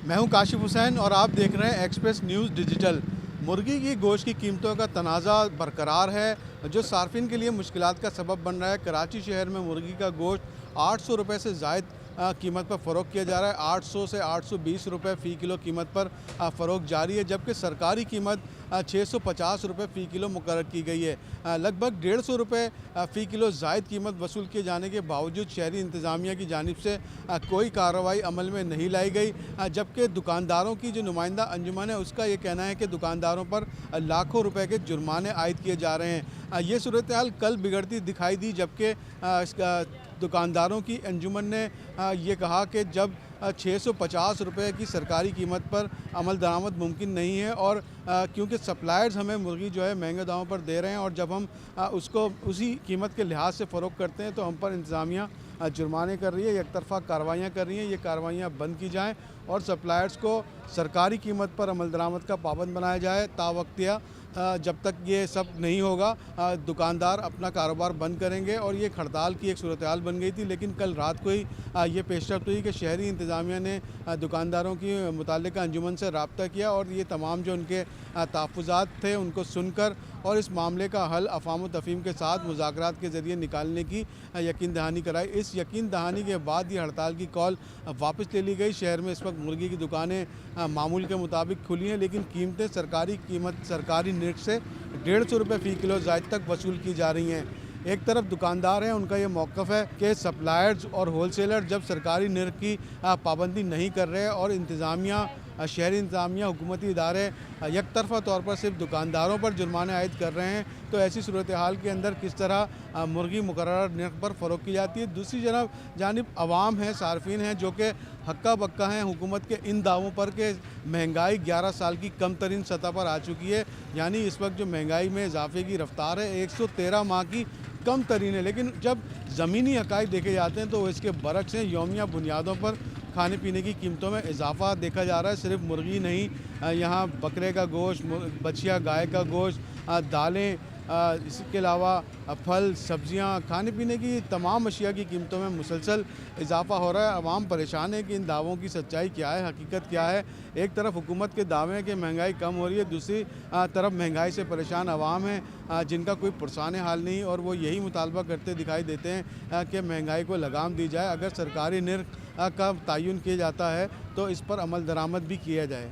मैं हूं काशिफ हुसैन और आप देख रहे हैं एक्सप्रेस न्यूज़ डिजिटल। मुर्गी की गोश्त की कीमतों का तनाज़ा बरकरार है, जो सार्फिन के लिए मुश्किलात का सबब बन रहा है। कराची शहर में मुर्गी का गोश्त 800 रुपये से ज़ायद कीमत पर फ़रोख्त किया जा रहा है। 800 से 820 रुपये फ़ी किलो कीमत पर फ़रोख्त जारी है, जबकि सरकारी कीमत 650 रुपये फ़ी किलो मुकर्रर की गई है। लगभग 150 रुपये फ़ी किलो ज़ायद कीमत वसूल किए जाने के बावजूद शहरी इंतज़ामिया की जानिब से कोई कार्रवाई अमल में नहीं लाई गई, जबकि दुकानदारों की जो नुमाइंदा अंजुमन है उसका ये कहना है कि दुकानदारों पर लाखों रुपए के जुर्माने आयद किए जा रहे हैं। ये सूरत हाल कल बिगड़ती दिखाई दी, जबकि दुकानदारों की अंजुमन ने ये कहा कि जब 650 रुपये की सरकारी कीमत पर अमल दरामद मुमकिन नहीं है, और क्योंकि सप्लायर्स हमें मुर्गी जो है महंगे दामों पर दे रहे हैं, और जब हम उसको उसी कीमत के लिहाज से फ़रोख्त करते हैं तो हम पर इंतज़ामिया जुर्माने कर रही है, एक तरफ़ा कार्रवाइयाँ कर रही हैं। ये कार्रवाइयाँ बंद की जाएँ और सप्लायर्स को सरकारी कीमत पर अमल दरामद का पाबंद बनाया जाए। तावक्तिया जब तक ये सब नहीं होगा, दुकानदार अपना कारोबार बंद करेंगे, और ये हड़ताल की एक सूरत हाल बन गई थी। लेकिन कल रात को ही ये पेशरफ्त हुई कि शहरी इंतज़ामिया ने दुकानदारों की मुताल्लिका अंजुमन से रब्ता किया और ये तमाम जो उनके तहफ़्फ़ुज़ात थे उनको सुनकर और इस मामले का हल अफ़ाम तफ़हीम के साथ मुज़ाकरात के ज़रिए निकालने की यकीन दहानी कराई। इस यकीन दहानी के बाद ये हड़ताल की कॉल वापस ले ली गई। शहर में इस वक्त मुर्गी की दुकानें मामूल के मुताबिक खुली हैं, लेकिन कीमतें सरकारी निर्ख से 150 रुपये फ़ी किलो ज़ायद तक वसूल की जा रही हैं। एक तरफ दुकानदार हैं, उनका ये मौक़िफ़ है कि सप्लायर्स और होलसेलर जब सरकारी निर्ख की पाबंदी नहीं कर रहे और इंतज़ामिया, शहरी इंतज़ामिया, हुकूमती इदारे एक तरफ़ा तौर पर सिर्फ दुकानदारों पर जुर्माने आयद कर रहे हैं, तो ऐसी सूरत हाल के अंदर किस तरह मुर्गी मुकर्रर निर्ख पर फ़रोख्त की जाती है। दूसरी जानिब अवाम है, सार्फिन हैं, जो कि हक्का बक्का हैं हुकूमत के इन दावों पर कि महंगाई 11 साल की कम तरीन सतह पर आ चुकी है। यानी इस वक्त जो महंगाई में इजाफे की रफ्तार है 113 माह की कम तरीन है, लेकिन जब ज़मीनी हक़ाइक़ देखे जाते हैं तो इसके बरक्स हैं। यौमिया बुनियादों पर खाने पीने की कीमतों में इजाफा देखा जा रहा है। सिर्फ मुर्गी नहीं, यहाँ बकरे का गोश्त, बछिया गाय का गोश्त, दालें, इसके अलावा फल, सब्जियां, खाने पीने की तमाम अशिया की कीमतों में मुसलसल इजाफा हो रहा है। अवाम परेशान है कि इन दावों की सच्चाई क्या है, हकीकत क्या है। एक तरफ हुकूमत के दावे हैं कि महंगाई कम हो रही है, दूसरी तरफ महंगाई से परेशान अवाम है, जिनका कोई पुरसान हाल नहीं, और वो यही मुतालबा करते दिखाई देते हैं कि महंगाई को लगाम दी जाए। अगर सरकारी निर्ख का तयन किया जाता है तो इस पर अमल दरामद भी किया जाए।